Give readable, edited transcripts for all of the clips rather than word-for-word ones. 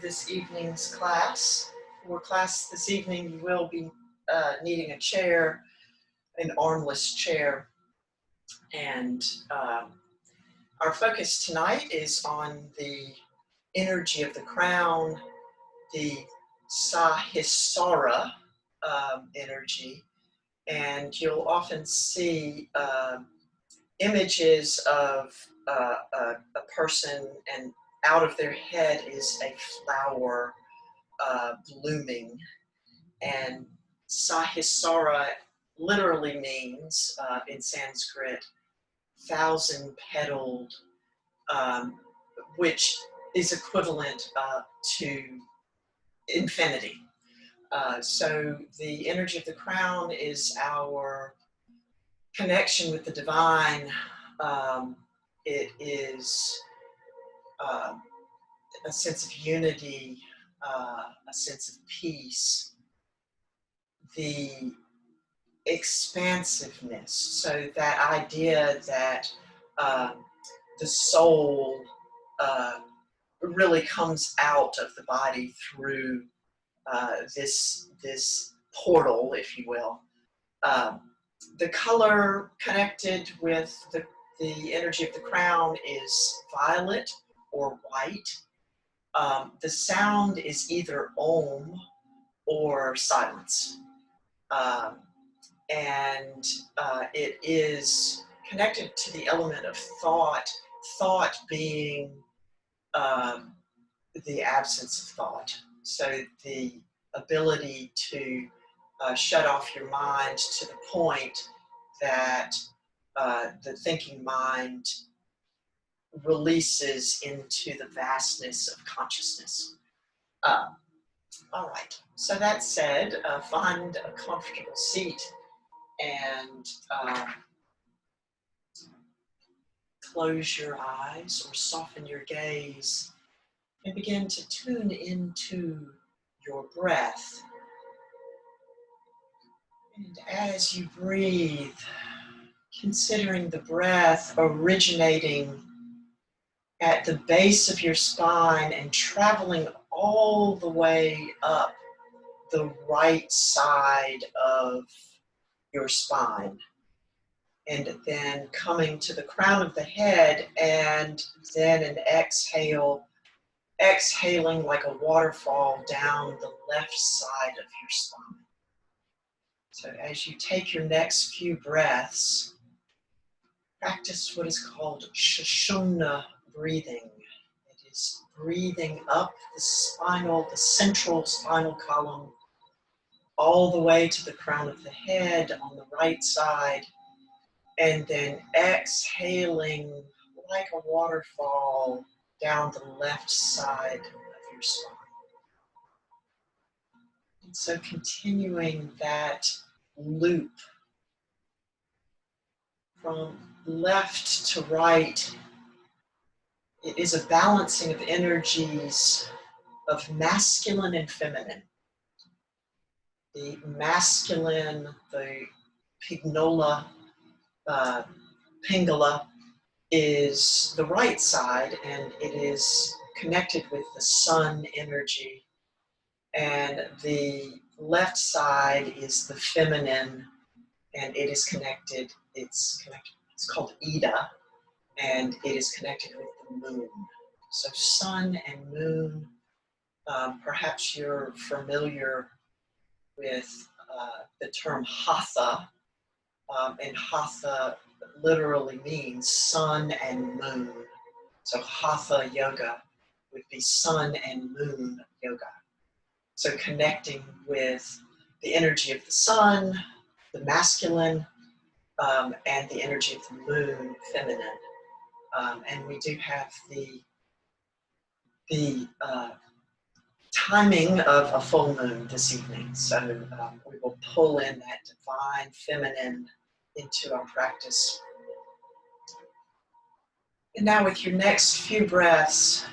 this evening's class. For class this evening, you will be needing a chair, an armless chair. And our focus tonight is on the energy of the crown, the Sahasrara energy. And you'll often see images of a person, and out of their head is a flower blooming. And Sahasrara literally means, in Sanskrit, thousand-petaled, which is equivalent to infinity. So the energy of the crown is our connection with the divine. It is a sense of unity, a sense of peace, the expansiveness. So that idea that the soul really comes out of the body through this portal, if you will. The color connected with the energy of the crown is violet or white. The sound is either om or silence. And it is connected to the element of thought, thought being the absence of thought. So the ability to shut off your mind to the point that the thinking mind releases into the vastness of consciousness. All right, so that said, find a comfortable seat and close your eyes or soften your gaze and begin to tune into your breath. And as you breathe, considering the breath originating at the base of your spine and traveling all the way up the right side of your spine, and then coming to the crown of the head, and then an exhale, exhaling like a waterfall down the left side of your spine. So as you take your next few breaths, practice what is called sushumna breathing. It is breathing up the central spinal column, all the way to the crown of the head on the right side, and then exhaling like a waterfall down the left side of your spine. And so continuing that loop from left to right, it is a balancing of energies of masculine and feminine. The masculine, the pingala, is the right side, and it is connected with the sun energy. And the left side is the feminine, and it is connected, it's called Ida, and it is connected with the moon. So sun and moon, perhaps you're familiar with the term hatha, and hatha literally means sun and moon. So hatha yoga would be sun and moon yoga. So connecting with the energy of the sun, the masculine, and the energy of the moon, feminine. And we do have the timing of a full moon this evening. So we will pull in that divine feminine into our practice. And now with your next few breaths,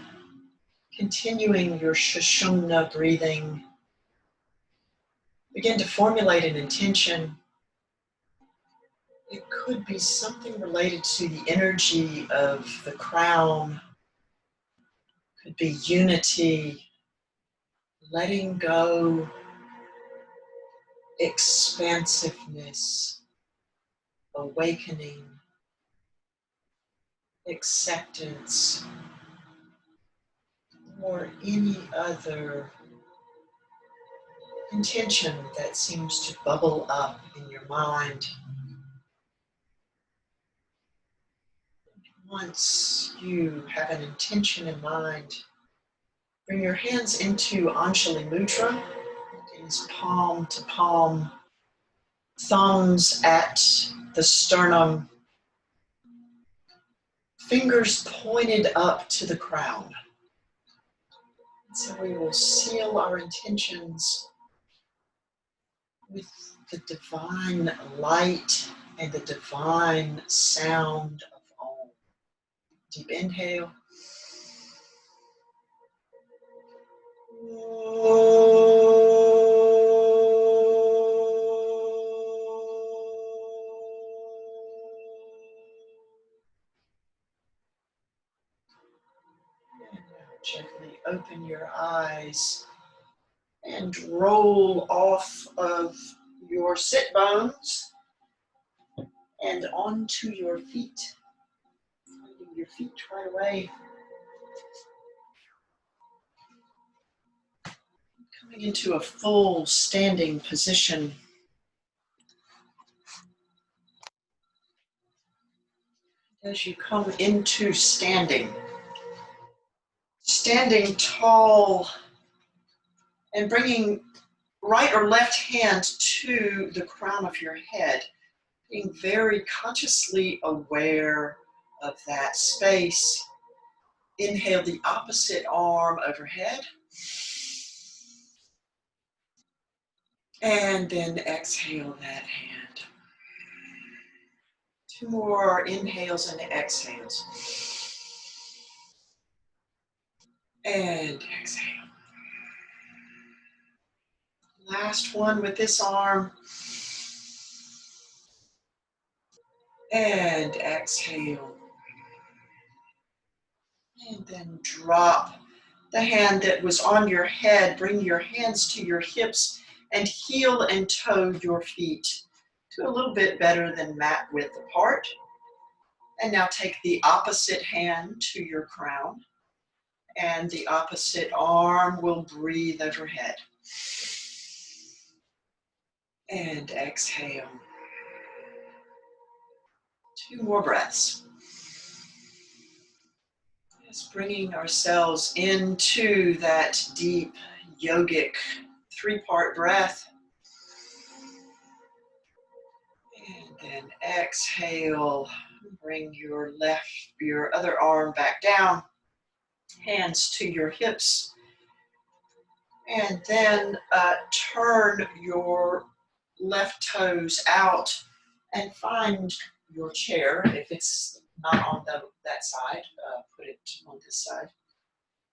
continuing your sushumna breathing, begin to formulate an intention. It could be something related to the energy of the crown, could be unity, letting go, expansiveness, awakening, acceptance, or any other intention that seems to bubble up in your mind. Once you have an intention in mind, bring your hands into Anjali Mudra. It is palm to palm, thumbs at the sternum, fingers pointed up to the crown. So we will seal our intentions with the divine light and the divine sound of Om. Deep inhale. And now gently open your eyes and roll off of your sit bones and onto your feet. Finding your feet right away. Coming into a full standing position. As you come into standing tall and bringing right or left hand to the crown of your head, being very consciously aware of that space. Inhale the opposite arm overhead. And then exhale that hand. 2 more inhales and exhales. And exhale. Last one with this arm. And exhale. And then drop the hand that was on your head. Bring your hands to your hips and heel and toe your feet to a little bit better than mat width apart. And now take the opposite hand to your crown. And the opposite arm will breathe overhead. And exhale. 2 more breaths. Just bringing ourselves into that deep yogic 3-part breath. And then exhale. Bring your other arm back down. Hands to your hips. And then turn your left toes out and find your chair. If it's not on that side, put it on this side.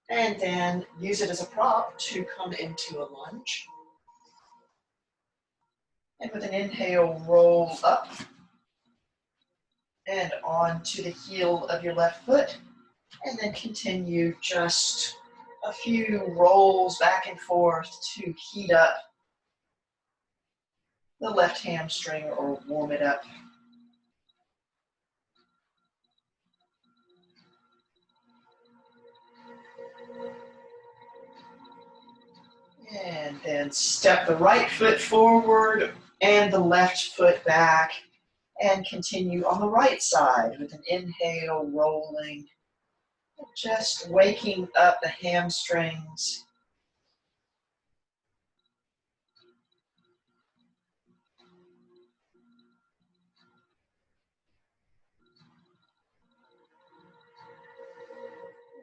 And then use it as a prop to come into a lunge. And with an inhale, roll up and onto the heel of your left foot. And then continue just a few rolls back and forth to heat up the left hamstring or warm it up. And then step the right foot forward and the left foot back and continue on the right side with an inhale, rolling, just waking up the hamstrings.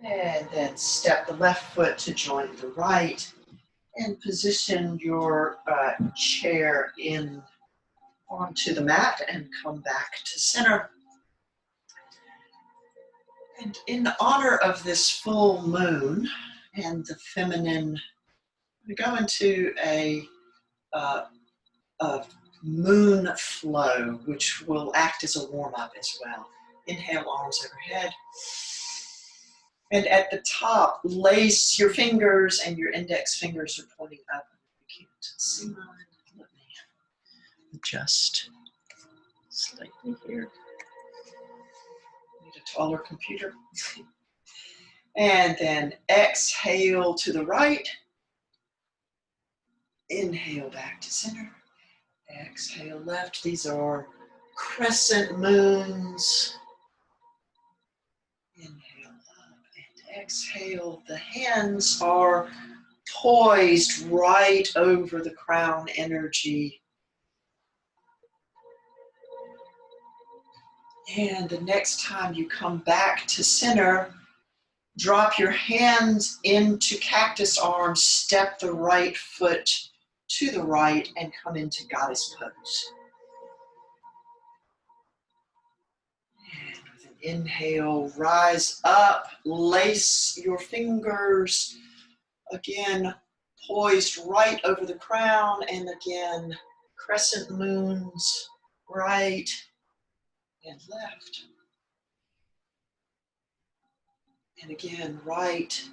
And then step the left foot to join the right and position your chair in onto the mat and come back to center. And in honor of this full moon and the feminine, we go into a moon flow, which will act as a warm-up as well. Inhale, arms overhead. And at the top, lace your fingers, and your index fingers are pointing up. You can't see mine. Let me adjust slightly here. Need a taller computer. And then exhale to the right. Inhale back to center. Exhale left. These are crescent moons. Inhale up and exhale. The hands are poised right over the crown energy. And the next time you come back to center, drop your hands into cactus arms, step the right foot to the right, and come into goddess pose. And with an inhale, rise up, lace your fingers. Again, poised right over the crown, and again, crescent moons, right and left. And again, right,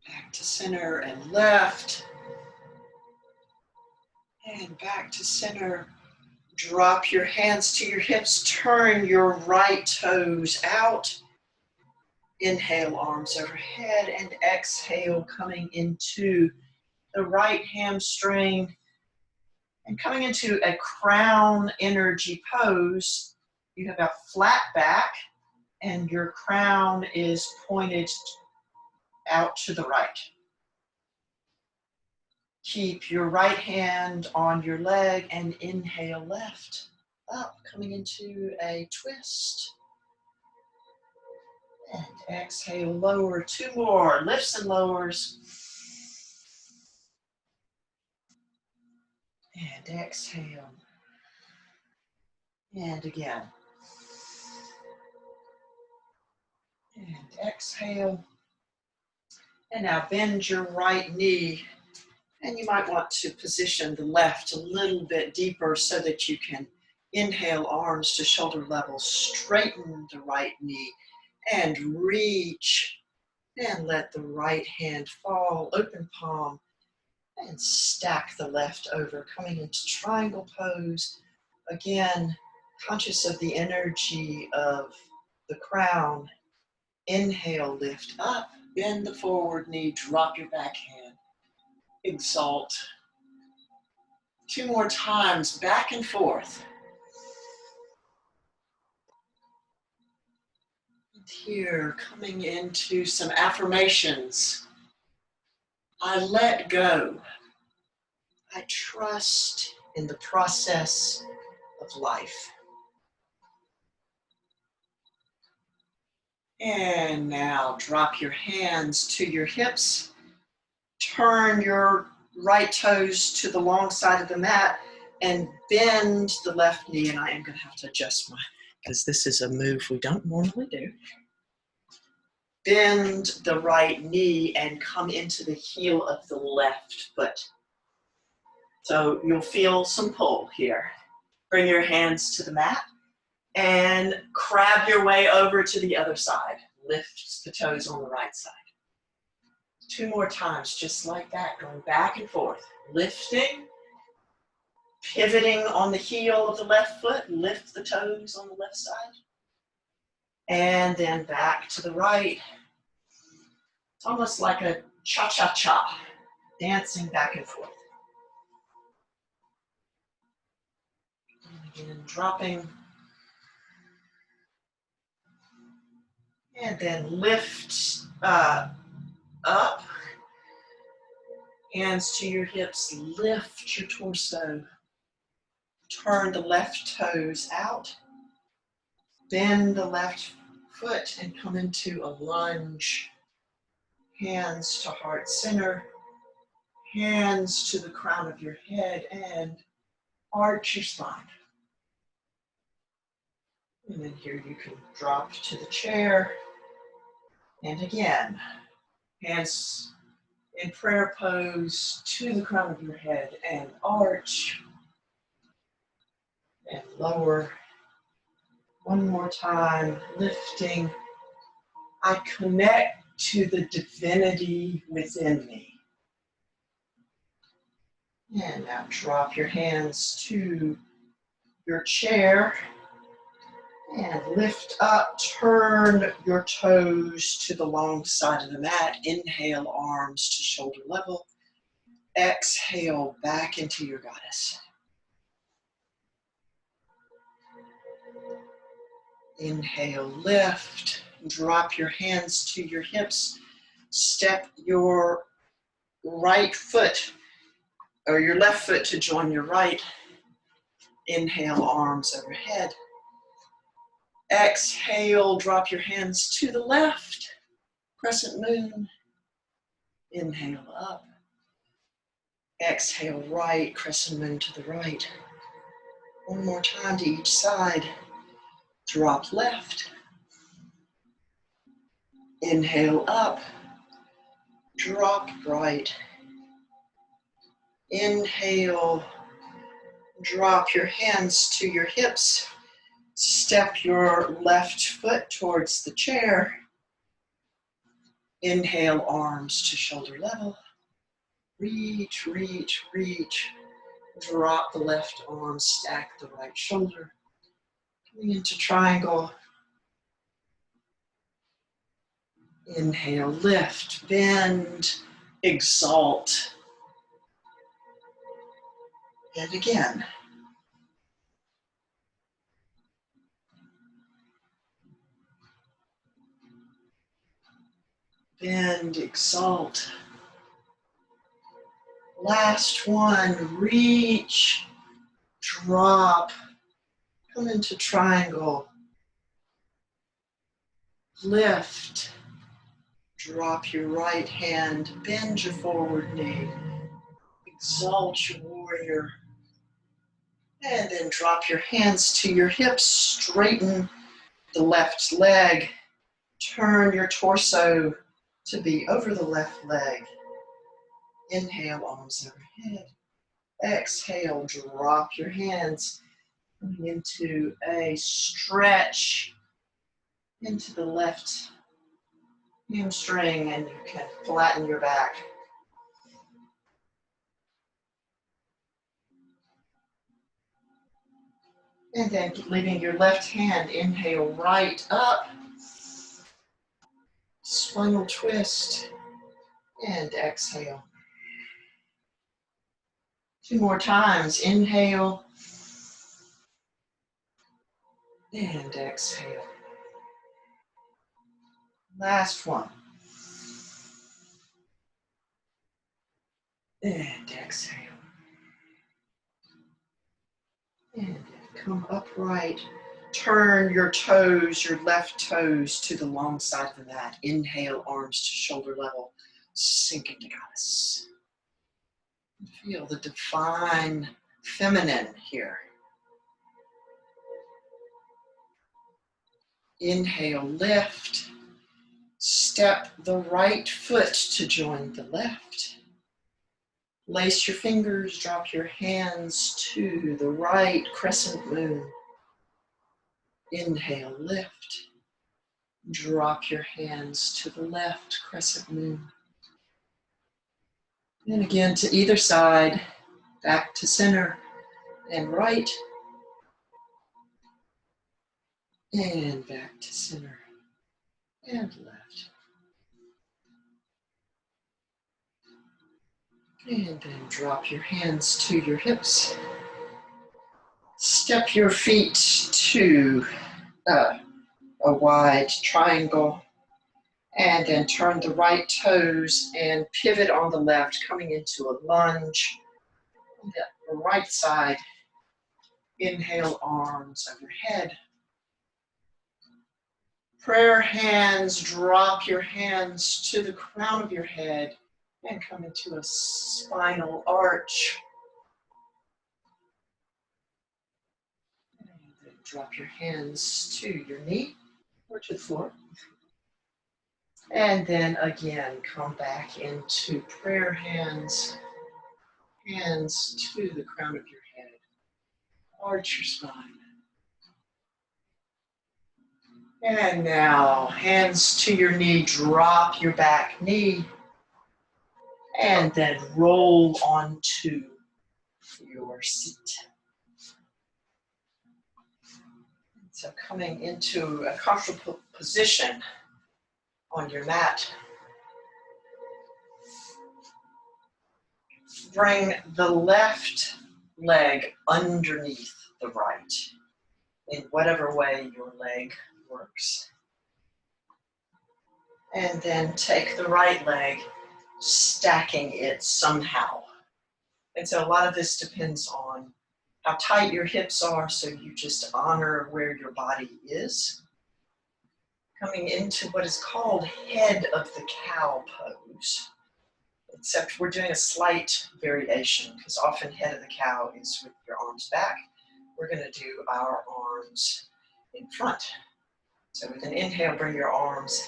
back to center and left, and back to center. Drop your hands to your hips, turn your right toes out. Inhale, arms overhead, and exhale, coming into the right hamstring and coming into a crown energy pose. You have a flat back and your crown is pointed out to the right. Keep your right hand on your leg and inhale left, up, coming into a twist. And exhale, lower, 2 more, lifts and lowers. And exhale. And again. And exhale. And now bend your right knee. And you might want to position the left a little bit deeper so that you can inhale, arms to shoulder level, straighten the right knee and reach. And let the right hand fall, open palm, and stack the left over, coming into triangle pose. Again, conscious of the energy of the crown. Inhale, lift up, bend the forward knee, drop your back hand, exalt. 2 more times, back and forth. And here, coming into some affirmations. I let go. I trust in the process of life. And now drop your hands to your hips. Turn your right toes to the long side of the mat and bend the left knee. And I am going to have to adjust because this is a move we don't normally do. Bend the right knee and come into the heel of the left foot. So you'll feel some pull here. Bring your hands to the mat and crab your way over to the other side. Lift the toes on the right side. 2 more times, just like that, going back and forth. Lifting, pivoting on the heel of the left foot, lift the toes on the left side. And then back to the right. It's almost like a cha-cha-cha, dancing back and forth. And again, dropping. And then lift up. Hands to your hips, lift your torso. Turn the left toes out. Bend the left foot and come into a lunge. Hands to heart center. Hands to the crown of your head and arch your spine. And then here you can drop to the chair. And again, hands in prayer pose to the crown of your head and arch and lower. One more time, lifting. I connect to the divinity within me. And now drop your hands to your chair and lift up, turn your toes to the long side of the mat. Inhale, arms to shoulder level. Exhale, back into your goddess. Inhale, lift, drop your hands to your hips. Step your right foot or your left foot to join your right. Inhale, arms overhead. Exhale, drop your hands to the left. Crescent moon. Inhale up. Exhale, right, crescent moon to the right. One more time to each side. Drop left. Inhale up. Drop right. Inhale. Drop your hands to your hips. Step your left foot towards the chair. Inhale, arms to shoulder level. Reach, reach, reach. Drop the left arm, stack the right shoulder. Coming into triangle. Inhale, lift, bend, exalt. And again. Bend, exalt. Last one, reach, drop, come into triangle. Lift, drop your right hand, bend your forward knee, exalt your warrior, and then drop your hands to your hips, straighten the left leg, turn your torso to be over the left leg. Inhale, arms overhead. Exhale, drop your hands coming into a stretch into the left hamstring, and you can flatten your back. And then leaving your left hand, inhale right up, spinal twist, and exhale. Two more times, inhale, and exhale. Last one. And exhale. And come upright. Turn your toes, your left toes to the long side of the mat. Inhale, arms to shoulder level. Sink into goddess. Feel the divine feminine here. Inhale, lift. Step the right foot to join the left. Lace your fingers, drop your hands to the right, crescent moon. Inhale, lift. Drop your hands to the left, crescent moon. And again to either side, back to center and right. And back to center and left. And then drop your hands to your hips. Step your feet to a wide triangle. And then turn the right toes and pivot on the left, coming into a lunge. On the right side, inhale, arms overhead. Prayer hands, drop your hands to the crown of your head and come into a spinal arch. And then drop your hands to your knee or to the floor. And then again, come back into prayer hands, hands to the crown of your head. Arch your spine. And now, hands to your knee, drop your back knee, and then roll onto your seat. So coming into a comfortable position on your mat, bring the left leg underneath the right in whatever way your leg works. And then take the right leg, stacking it somehow. And so a lot of this depends on how tight your hips are, so you just honor where your body is. Coming into what is called head of the cow pose, except we're doing a slight variation because often head of the cow is with your arms back. We're going to do our arms in front. So with an inhale, bring your arms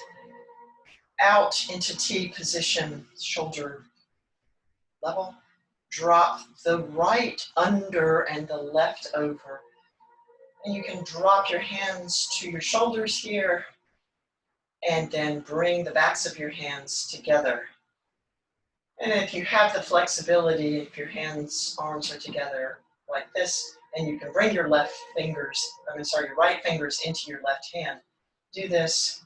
out into T position, shoulder level. Drop the right under and the left over. And you can drop your hands to your shoulders here and then bring the backs of your hands together. And if you have the flexibility, if your arms are together like this, and you can bring your right fingers into your left hand, do this.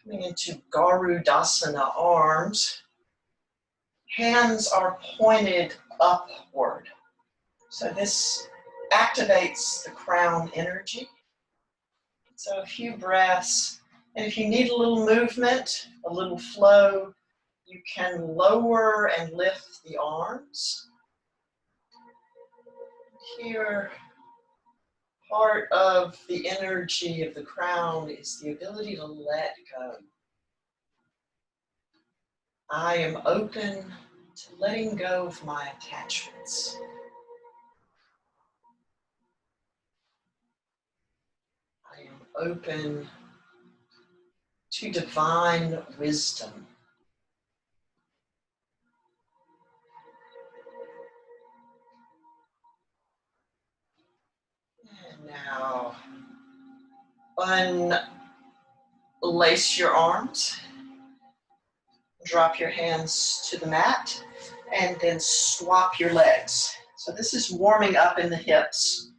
Coming into Garudasana arms, hands are pointed upward. So this activates the crown energy. So a few breaths, and if you need a little movement, a little flow, you can lower and lift the arms. Here, part of the energy of the crown is the ability to let go. I am open to letting go of my attachments. I am open to divine wisdom. And now, unlace your arms. Drop your hands to the mat and then swap your legs. So this is warming up in the hips,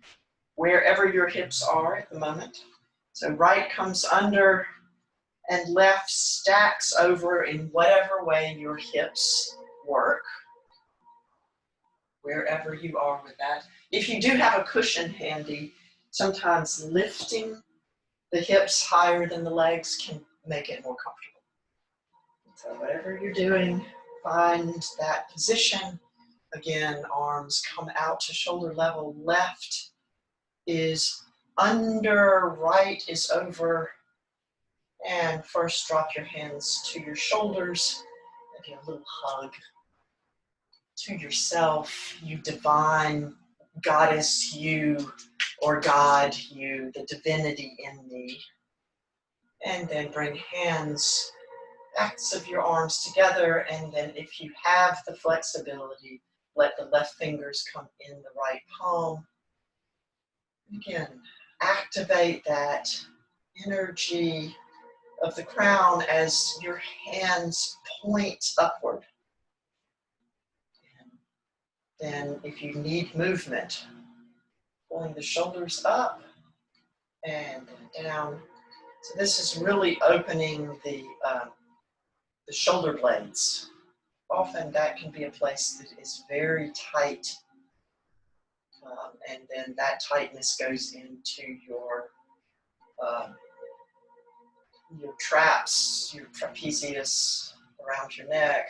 wherever your hips are at the moment. So right comes under and left stacks over in whatever way your hips work, wherever you are with that. If you do have a cushion handy, sometimes lifting the hips higher than the legs can make it more comfortable. So whatever you're doing, find that position. Again, arms come out to shoulder level. Left is under, right is over. And first drop your hands to your shoulders. Maybe a little hug to yourself, you divine goddess, you, or God, you, the divinity in me. And then bring hands, backs of your arms together, and then if you have the flexibility, let the left fingers come in the right palm. Again, activate that energy of the crown as your hands point upward. And then if you need movement, pulling the shoulders up and down. So this is really opening the shoulder blades. Often that can be a place that is very tight, and then that tightness goes into your traps, your trapezius around your neck.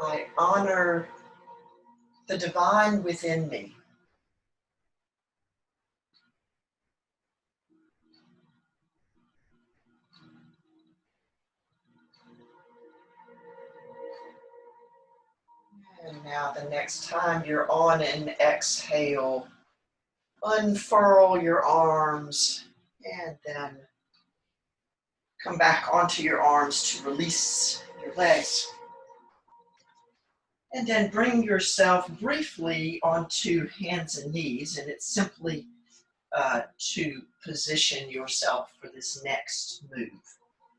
I honor the divine within me. And now the next time you're on an exhale, unfurl your arms and then come back onto your arms to release your legs. And then bring yourself briefly onto hands and knees, and it's simply to position yourself for this next move.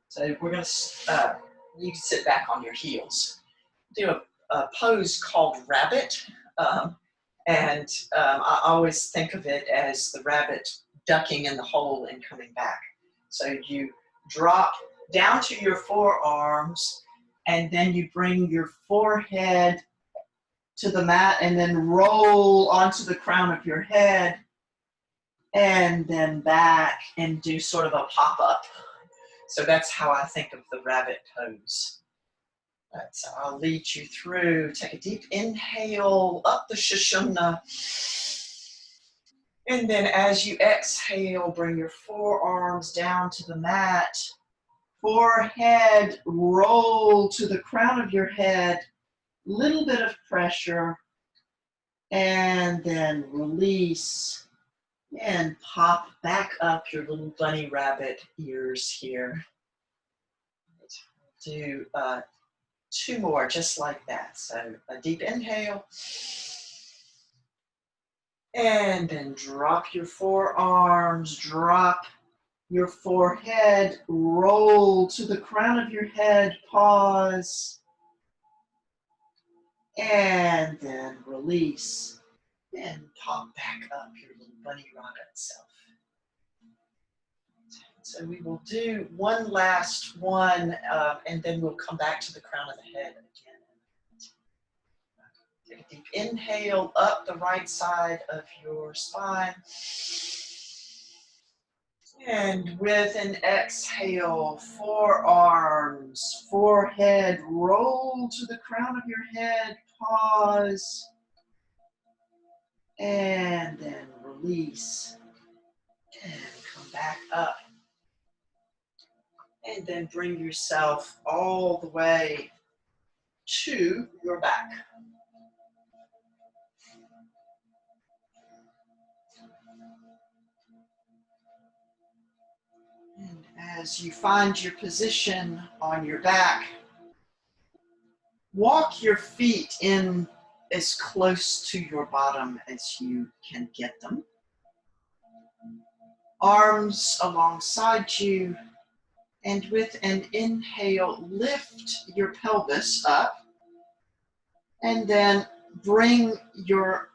So we're going to, you can sit back on your heels. Do a pose called rabbit, I always think of it as the rabbit ducking in the hole and coming back. So you drop down to your forearms, and then you bring your forehead to the mat and then roll onto the crown of your head, and then back and do sort of a pop-up. So that's how I think of the rabbit pose. So I'll lead you through. Take a deep inhale up the sushumna. And then as you exhale, bring your forearms down to the mat. Forehead, roll to the crown of your head. Little bit of pressure. And then release. And pop back up your little bunny rabbit ears here. Do 2 more just like that. So a deep inhale. And then drop your forearms, drop your forehead, roll to the crown of your head, pause. And then release. And pop back up your little bunny rabbit self. So we will do one last one, and then we'll come back to the crown of the head again. Take a deep inhale up the right side of your spine. And with an exhale, forearms, forehead, roll to the crown of your head, pause. And then release. And come back up. And then bring yourself all the way to your back. And as you find your position on your back, walk your feet in as close to your bottom as you can get them. Arms alongside you, and with an inhale, lift your pelvis up, and then bring your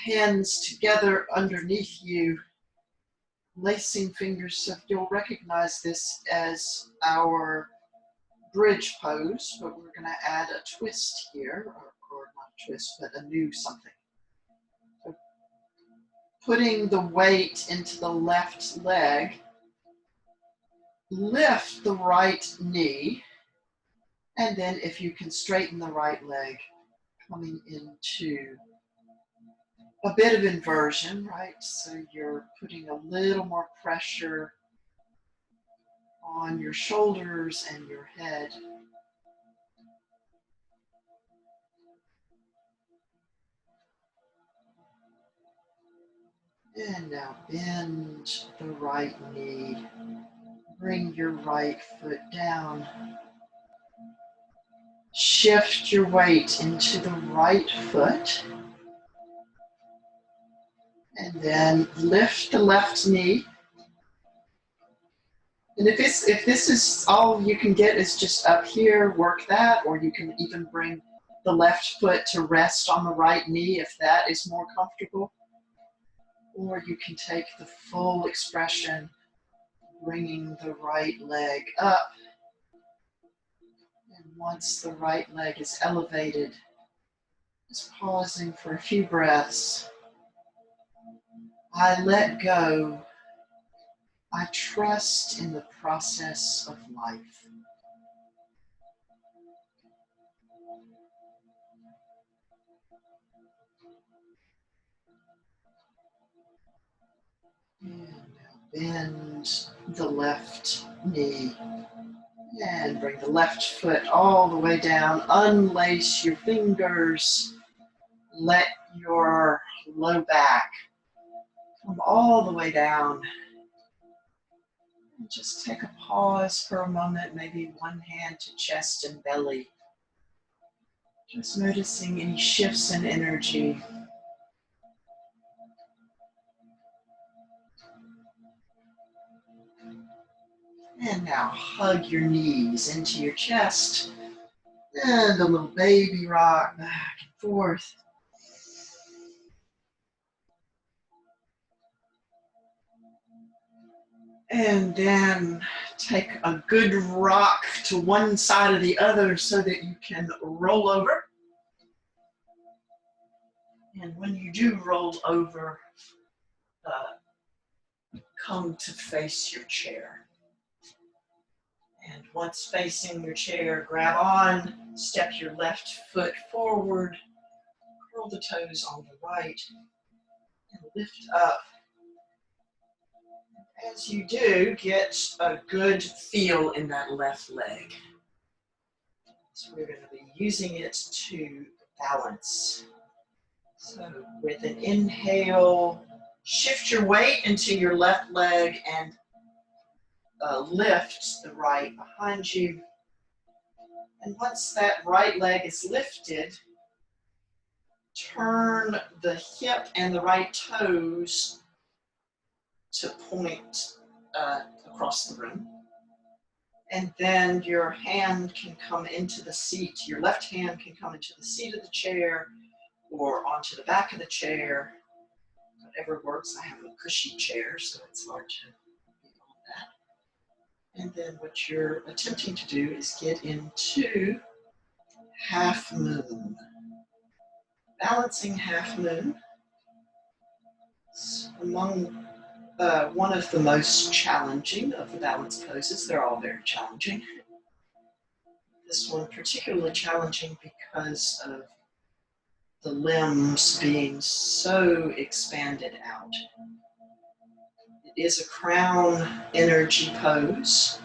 hands together underneath you, lacing fingers. So you'll recognize this as our bridge pose, but we're going to add a twist here, or not a twist, but a new something. So putting the weight into the left leg, lift the right knee, and then if you can straighten the right leg, coming into a bit of inversion, right? So you're putting a little more pressure on your shoulders and your head. And now bend the right knee. Bring your right foot down. Shift your weight into the right foot. And then lift the left knee. And if this is all you can get is just up here, work that, or you can even bring the left foot to rest on the right knee if that is more comfortable. Or you can take the full expression, bringing the right leg up. And once the right leg is elevated, just pausing for a few breaths. I let go. I trust in the process of life. And now bend the left knee. And bring the left foot all the way down. Unlace your fingers. Let your low back come all the way down. And just take a pause for a moment, maybe one hand to chest and belly. Just noticing any shifts in energy. And now hug your knees into your chest. And a little baby rock back and forth. And then take a good rock to one side or the other so that you can roll over. And when you do roll over, come to face your chair. And once facing your chair, grab on, step your left foot forward, curl the toes on the right, and lift up. As you do, get a good feel in that left leg. So we're going to be using it to balance. So with an inhale, shift your weight into your left leg and lift the right behind you. And once that right leg is lifted, turn the hip and the right toes to point across the room. And then your hand can come into the seat. Your left hand can come into the seat of the chair or onto the back of the chair. Whatever works. I have a cushy chair, so it's hard to be on that. And then what you're attempting to do is get into half moon. Balancing half moon. It's among one of the most challenging of the balance poses. They're all very challenging. This one particularly challenging because of the limbs being so expanded out. It is a crown energy pose,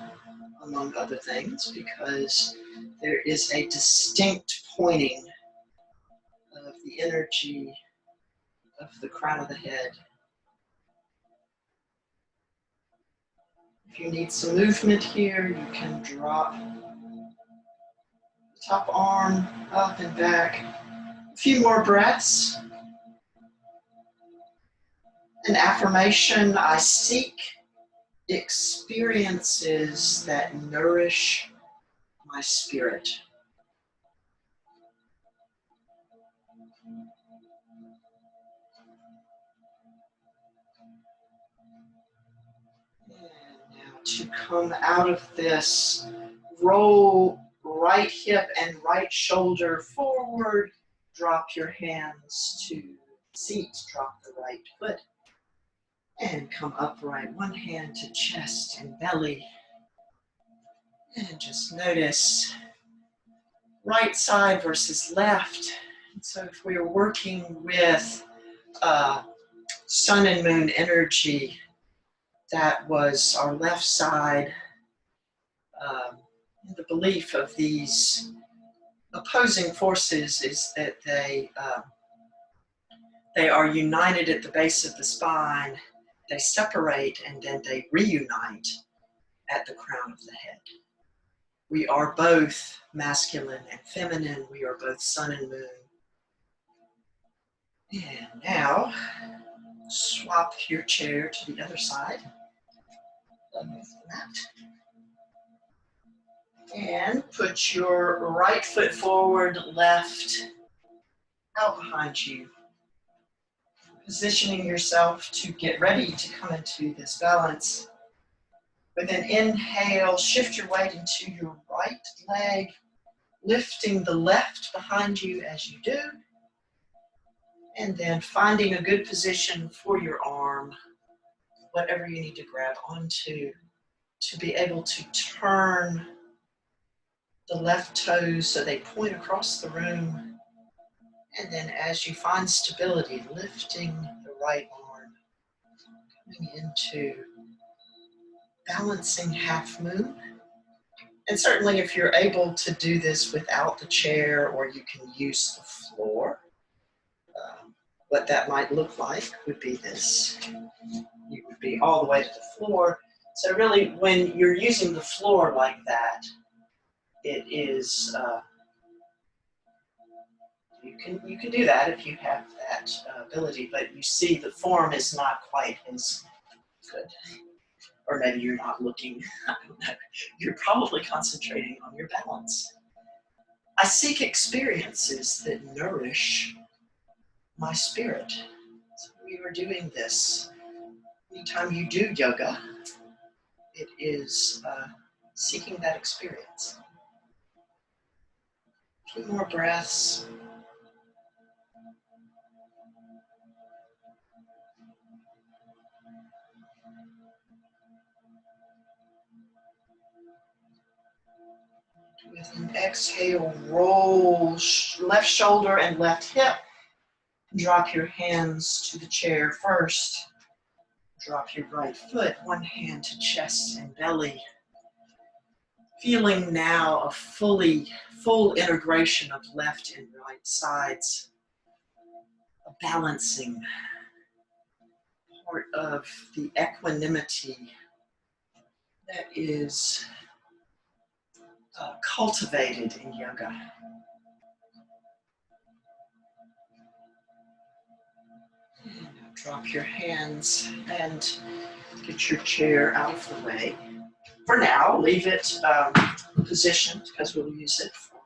among other things, because there is a distinct pointing of the energy of the crown of the head. If you need some movement here, you can drop the top arm up and back. A few more breaths. An affirmation: I seek experiences that nourish my spirit. And now to come out of this, roll right hip and right shoulder forward. Drop your hands to seat. Drop the right foot. And come upright. One hand to chest and belly. And just notice right side versus left. And so if we're working with sun and moon energy, that was our left side. The belief of these opposing forces is that they are united at the base of the spine, they separate, and then they reunite at the crown of the head. We are both masculine and feminine. We are both sun and moon. And now, swap your chair to the other side of the mat. And put your right foot forward, left out behind you. Positioning yourself to get ready to come into this balance. With an inhale, shift your weight into your right leg, lifting the left behind you as you do. And then finding a good position for your arm, whatever you need to grab onto, to be able to turn the left toes so they point across the room. And then as you find stability, lifting the right arm, coming into balancing half moon. And certainly if you're able to do this without the chair, or you can use the floor, what that might look like would be this. You would be all the way to the floor. So really, when you're using the floor like that, it is You can do that if you have that ability, but you see the form is not quite as good. Or maybe you're not looking, I don't know. You're probably concentrating on your balance. I seek experiences that nourish my spirit. So we are doing this. Anytime you do yoga, it is seeking that experience. A few more breaths. With an exhale, roll left shoulder and left hip. Drop your hands to the chair first. Drop your right foot, one hand to chest and belly. Feeling now a full integration of left and right sides. A balancing part of the equanimity that is cultivated in yoga. And now drop your hands and get your chair out of the way. For now, leave it positioned because we'll use it for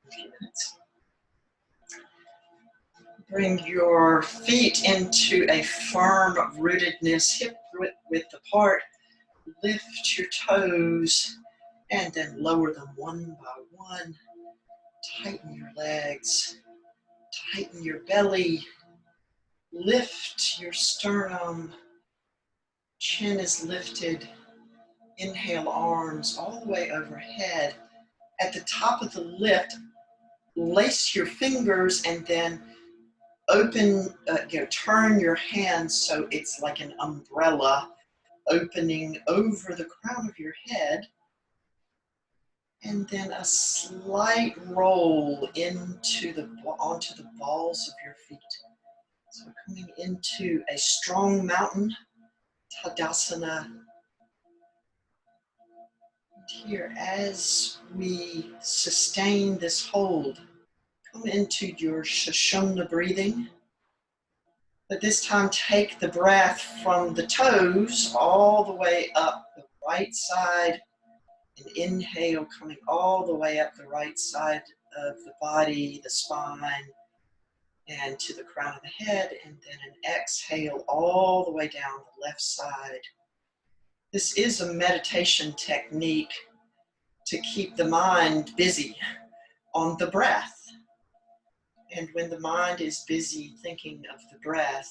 a few minutes. Bring your feet into a firm rootedness, hip width apart. Lift your toes and then lower them one by one. Tighten your legs, tighten your belly, lift your sternum, chin is lifted. Inhale, arms all the way overhead. At the top of the lift, lace your fingers and then open, turn your hands so it's like an umbrella opening over the crown of your head. And then a slight roll onto the balls of your feet. So we're coming into a strong mountain, Tadasana. And here, as we sustain this hold, come into your sushumna breathing. But this time take the breath from the toes all the way up the right side. And inhale, coming all the way up the right side of the body, the spine, and to the crown of the head. And then an exhale all the way down the left side. This is a meditation technique to keep the mind busy on the breath. And when the mind is busy thinking of the breath,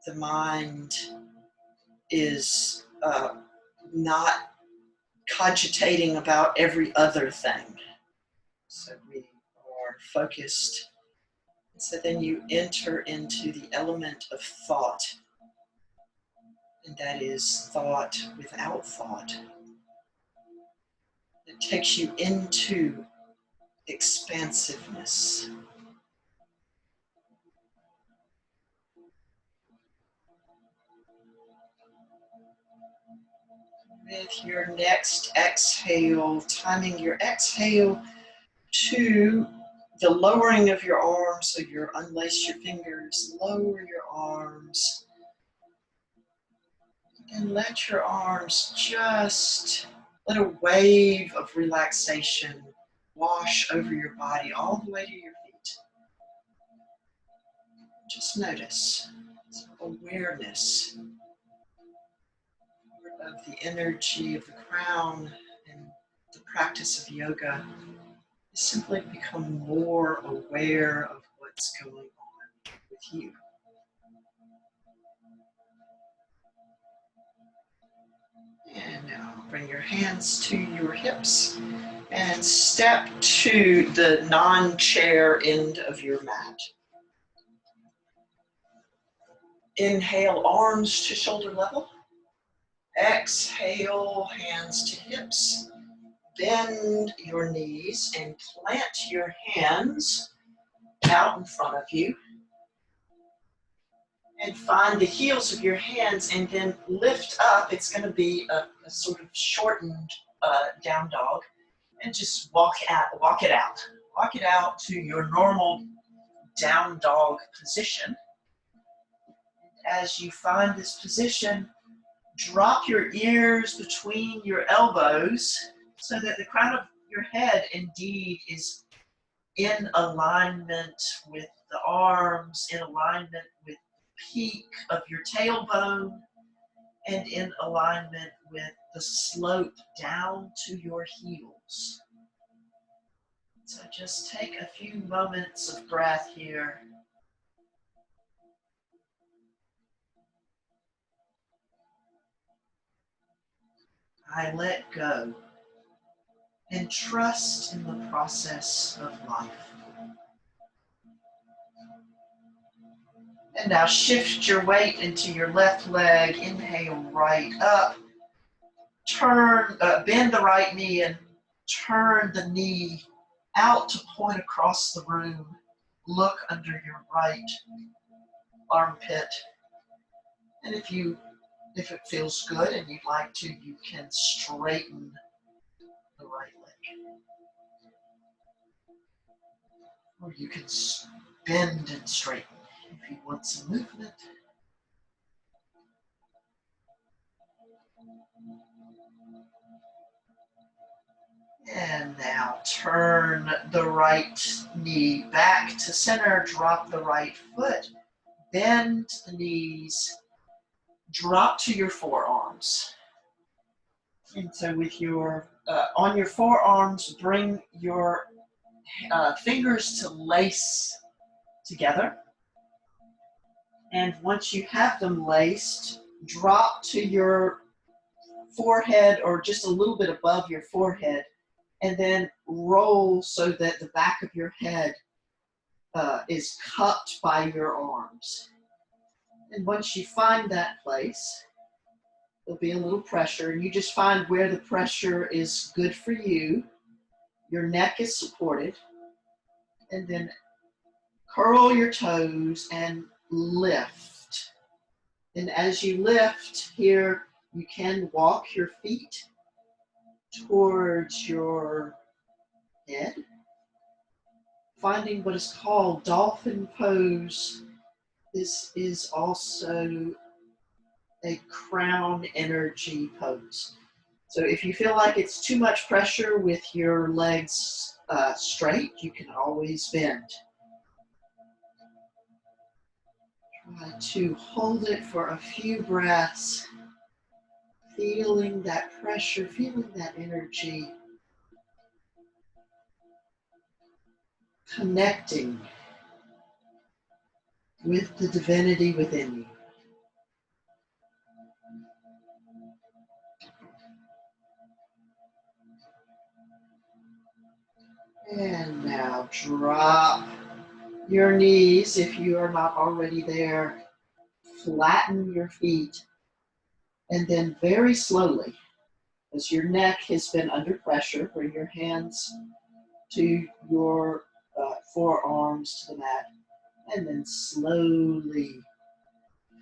the mind is not cogitating about every other thing. So we are focused. So then you enter into the element of thought. And that is thought without thought. It takes you into expansiveness. With your next exhale, timing your exhale to the lowering of your arms, so you unlace your fingers, lower your arms, and let your arms just let a wave of relaxation wash over your body all the way to your feet. Just notice awareness of the energy of the crown and the practice of yoga. Simply become more aware of what's going on with you. And now bring your hands to your hips and step to the non-chair end of your mat. Inhale, arms to shoulder level. Exhale, hands to hips. Bend your knees and plant your hands out in front of you. And find the heels of your hands and then lift up. It's going to be a sort of shortened down dog. And just walk it out. Walk it out to your normal down dog position. As you find this position, drop your ears between your elbows so that the crown of your head indeed is in alignment with the arms, in alignment with the peak of your tailbone, and in alignment with the slope down to your heels. So just take a few moments of breath here. I let go and trust in the process of life. And now shift your weight into your left leg. Inhale right up. Turn, bend the right knee and turn the knee out to point across the room. Look under your right armpit. And if it feels good and you'd like to, you can straighten the right leg. Or you can bend and straighten if you want some movement. And now turn the right knee back to center, drop the right foot, bend the knees, drop to your forearms. And so with your, on your forearms, bring your fingers to lace together. And once you have them laced, drop to your forehead or just a little bit above your forehead, and then roll so that the back of your head is cupped by your arms. And once you find that place, there'll be a little pressure, and you just find where the pressure is good for you. Your neck is supported, and then curl your toes and lift. And as you lift here, you can walk your feet towards your head, finding what is called dolphin pose. This is also a crown energy pose. So if you feel like it's too much pressure with your legs straight, you can always bend. Try to hold it for a few breaths, feeling that pressure, feeling that energy, connecting with the divinity within you. And now drop your knees if you are not already there. Flatten your feet. And then very slowly, as your neck has been under pressure, bring your hands to your forearms to the mat. And then slowly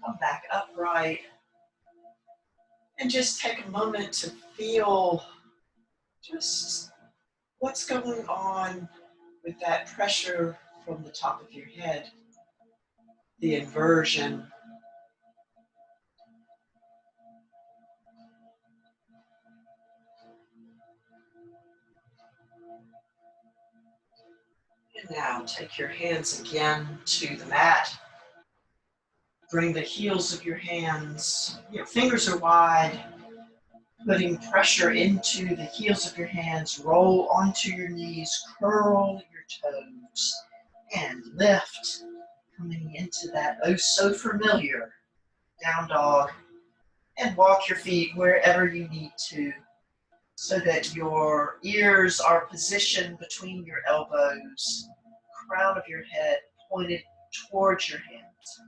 come back upright. And just take a moment to feel just what's going on with that pressure from the top of your head, the inversion. And now take your hands again to the mat. Bring the heels of your hands, your fingers are wide, putting pressure into the heels of your hands. Roll onto your knees, curl your toes, and lift, coming into that oh so familiar down dog. And walk your feet wherever you need to, so that your ears are positioned between your elbows, crown of your head pointed towards your hands.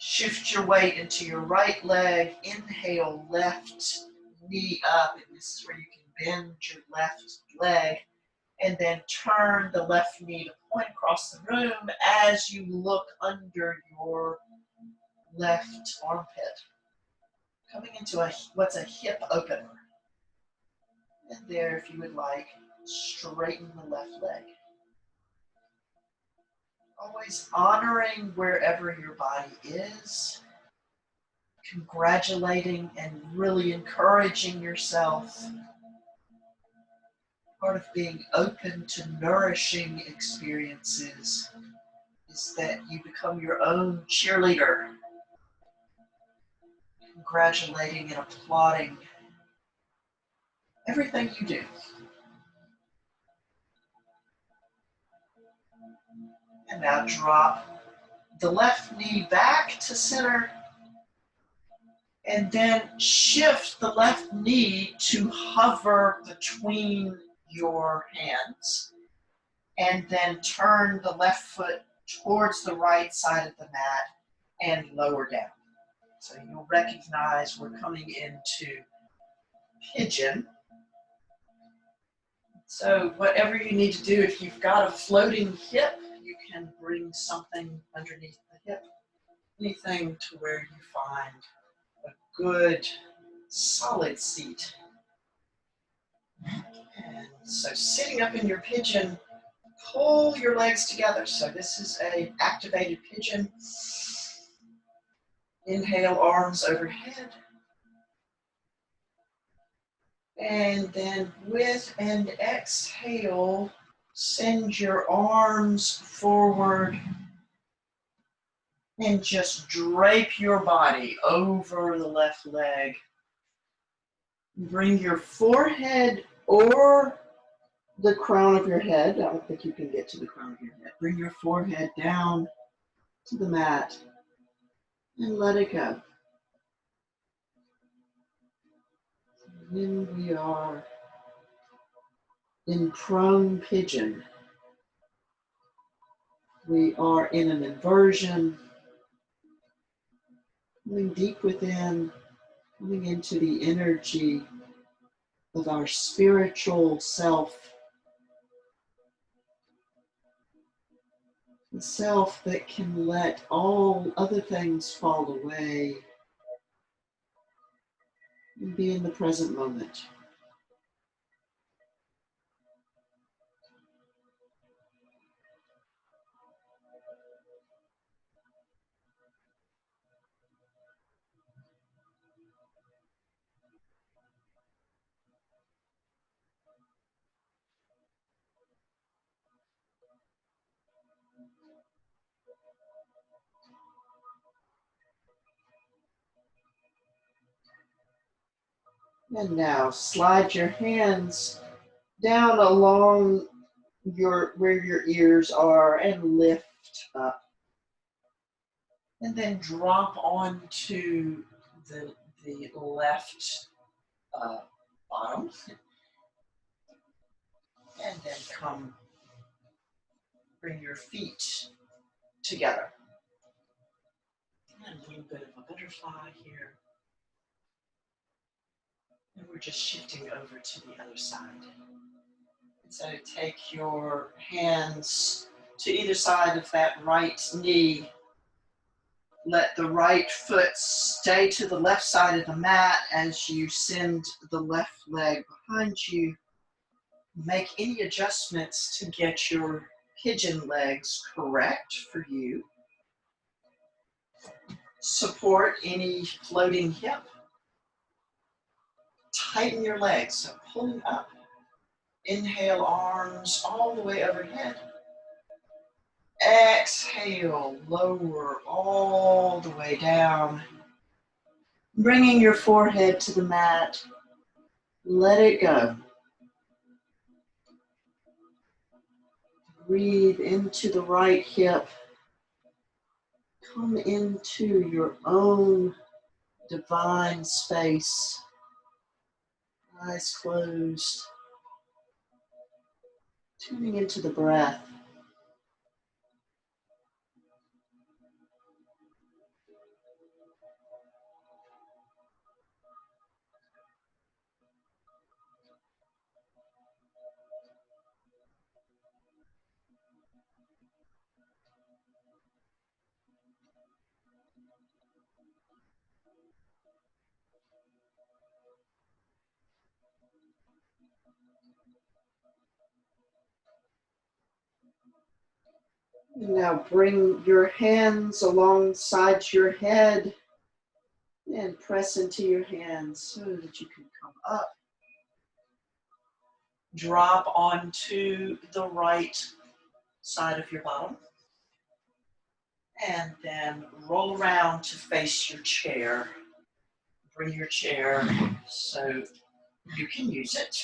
Shift your weight into your right leg. Inhale, left knee up, and this is where you can bend your left leg, and then turn the left knee to point across the room as you look under your left armpit, coming into what's a hip opener. And there, if you would like, straighten the left leg. Always honoring wherever your body is, congratulating and really encouraging yourself. Part of being open to nourishing experiences is that you become your own cheerleader, congratulating and applauding everything you do. And now drop the left knee back to center, and then shift the left knee to hover between your hands, and then turn the left foot towards the right side of the mat and lower down. So you'll recognize we're coming into pigeon. So whatever you need to do, if you've got a floating hip, you can bring something underneath the hip, anything to where you find a good solid seat. And so sitting up in your pigeon, pull your legs together. So this is an activated pigeon. Inhale, arms overhead. And then with an exhale, send your arms forward and just drape your body over the left leg. Bring your forehead or the crown of your head. I don't think you can get to the crown of your head. Bring your forehead down to the mat and let it go. Then we are in prone pigeon. We are in an inversion, coming deep within, coming into the energy of our spiritual self, the self that can let all other things fall away and be in the present moment. And now slide your hands down along where your ears are and lift up. And then drop onto the left bottom. And then bring your feet together. And a little bit of a butterfly here. And we're just shifting over to the other side. And so take your hands to either side of that right knee. Let the right foot stay to the left side of the mat as you send the left leg behind you. Make any adjustments to get your pigeon legs correct for you. Support any floating hip. Tighten your legs, so pulling up. Inhale, arms all the way overhead. Exhale, lower all the way down. Bringing your forehead to the mat. Let it go. Breathe into the right hip. Come into your own divine space. Eyes closed. Tuning into the breath. Now bring your hands alongside your head and press into your hands so that you can come up. Drop onto the right side of your bottom. And then roll around to face your chair. Bring your chair so you can use it.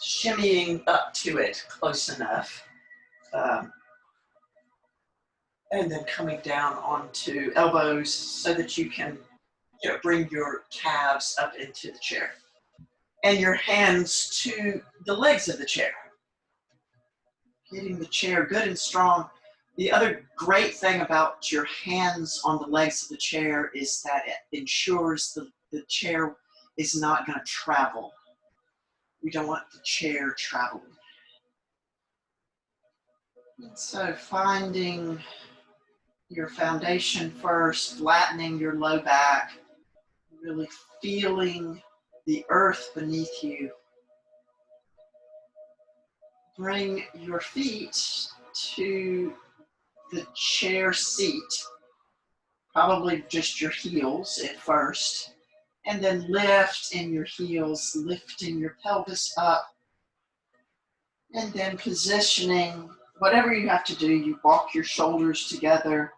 Shimmying up to it close enough. And then coming down onto elbows so that you can bring your calves up into the chair. And your hands to the legs of the chair. Getting the chair good and strong. The other great thing about your hands on the legs of the chair is that it ensures the chair is not going to travel. We don't want the chair traveling. And so finding your foundation first, flattening your low back, really feeling the earth beneath you. Bring your feet to the chair seat, probably just your heels at first, and then lift in your heels, lifting your pelvis up, and then positioning, whatever you have to do, you walk your shoulders together,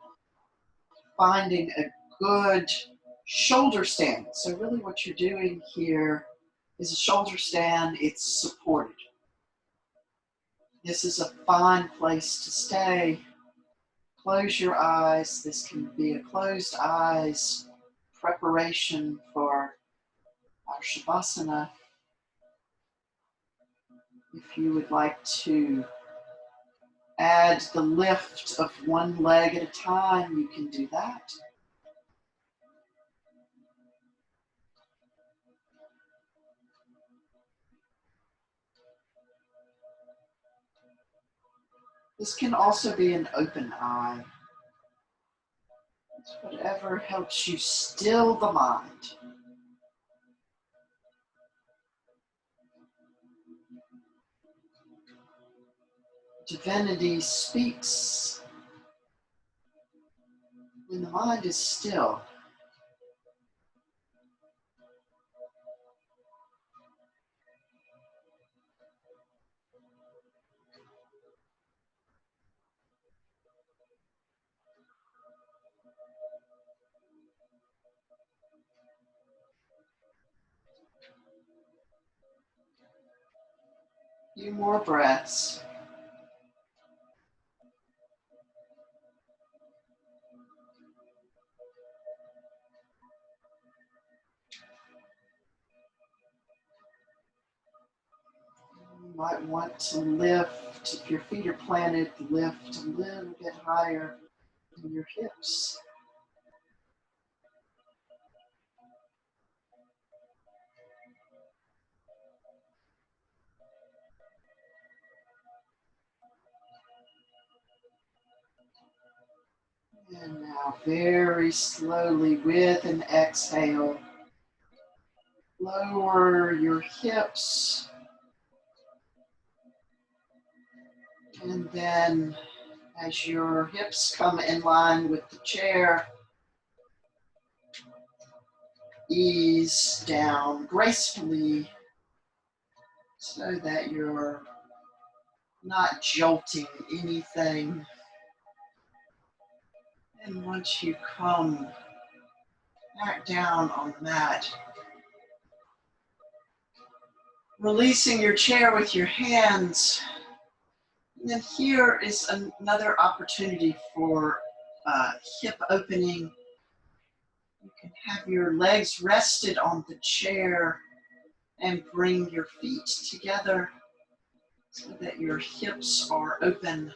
finding a good shoulder stand. So really what you're doing here is a shoulder stand, it's supported. This is a fine place to stay. Close your eyes. This can be a closed eyes preparation for our Shavasana. If you would like to add the lift of one leg at a time, you can do that. This can also be an open eye. It's whatever helps you still the mind. Divinity speaks when the mind is still. A few more breaths. You might want to lift, if your feet are planted, lift a little bit higher in your hips. And now very slowly with an exhale, lower your hips. And then as your hips come in line with the chair, ease down gracefully so that you're not jolting anything. And once you come back down on the mat, releasing your chair with your hands. And then here is another opportunity for hip opening. You can have your legs rested on the chair and bring your feet together so that your hips are open.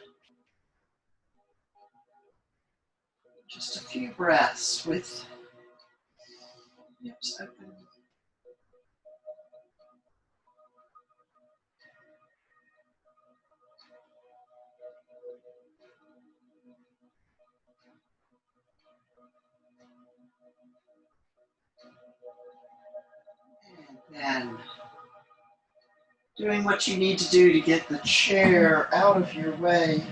Just a few breaths with hips open. And then Doing what you need to do to get the chair out of your way.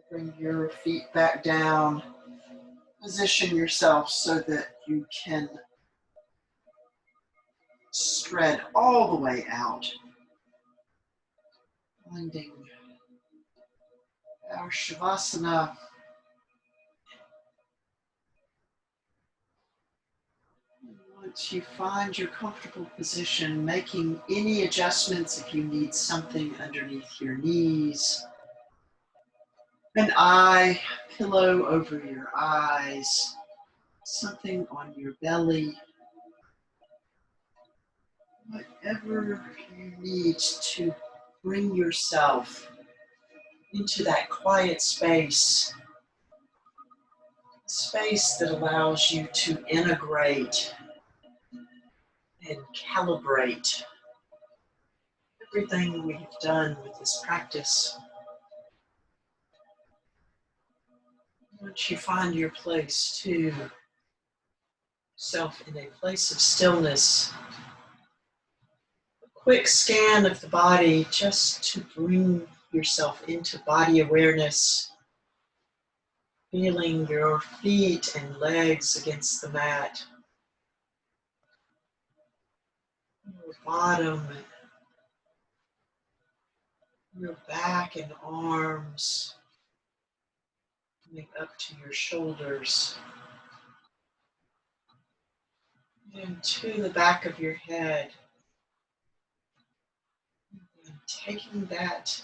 Bring your feet back down. Position yourself so that you can spread all the way out. Finding our Shavasana. Once you find your comfortable position, making any adjustments if you need something underneath your knees. An eye pillow over your eyes, something on your belly. Whatever you need to bring yourself into that quiet space that allows you to integrate and calibrate everything we've done with this practice. Once you find your place to self in a place of stillness, a quick scan of the body just to bring yourself into body awareness, feeling your feet and legs against the mat, your bottom, your back and arms, coming up to your shoulders, and to the back of your head. And taking that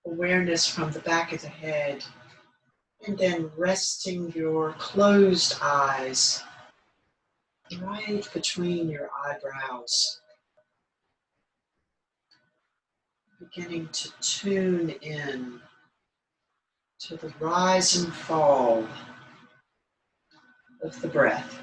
awareness from the back of the head, and then resting your closed eyes right between your eyebrows. Beginning to tune in to the rise and fall of the breath.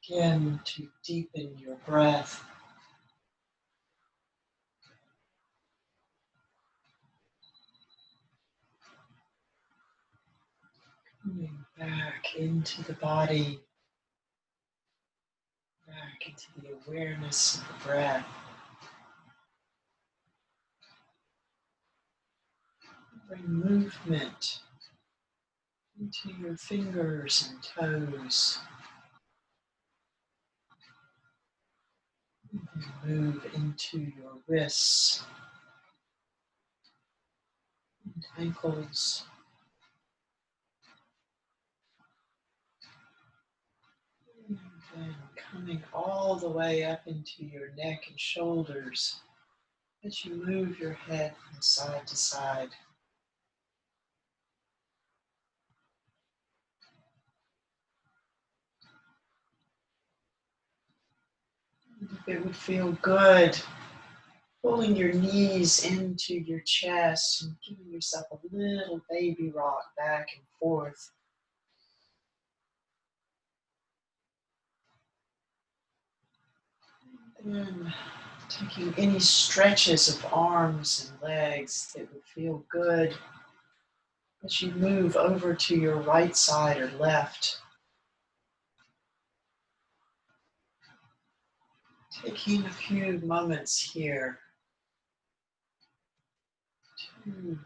Begin to deepen your breath. Coming back into the body, back into the awareness of the breath. Bring movement into your fingers and toes. Move into your wrists and ankles. And then coming all the way up into your neck and shoulders as you move your head from side to side. And if it would feel good, pulling your knees into your chest and giving yourself a little baby rock back and forth. And then taking any stretches of arms and legs that would feel good as you move over to your right side or left. Taking a few moments here to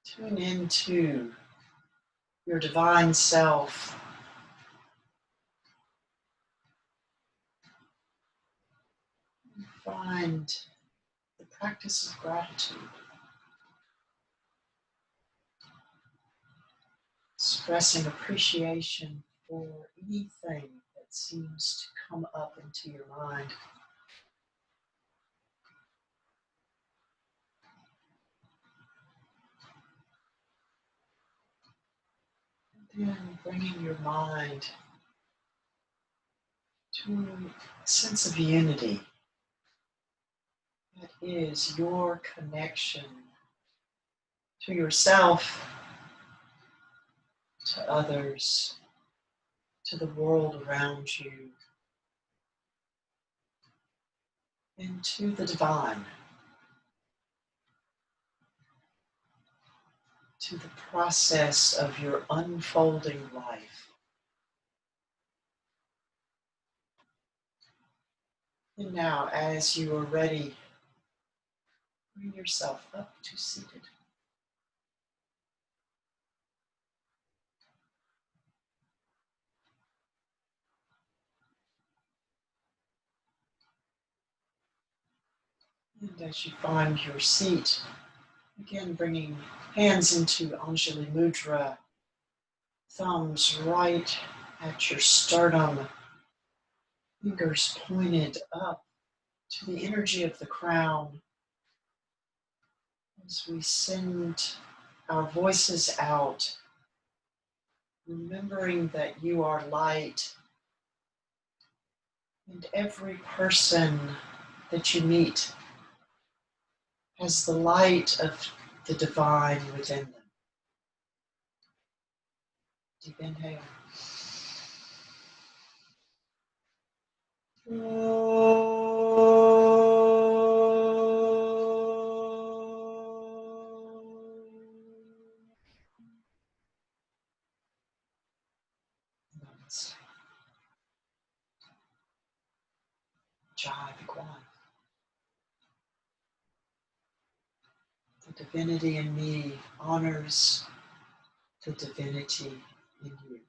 tune into your divine self. Find the practice of gratitude. Expressing appreciation for anything that seems to come up into your mind. And then bringing your mind to a sense of unity. That is your connection to yourself, to others, to the world around you, and to the divine, to the process of your unfolding life. And now, as you are ready, bring yourself up to seated. And as you find your seat, again bringing hands into Anjali Mudra, thumbs right at your sternum, fingers pointed up to the energy of the crown. As we send our voices out, remembering that you are light, and every person that you meet has the light of the divine within them. Deep inhale. Namaste. Jai Bhagwan. The divinity in me honors the divinity in you.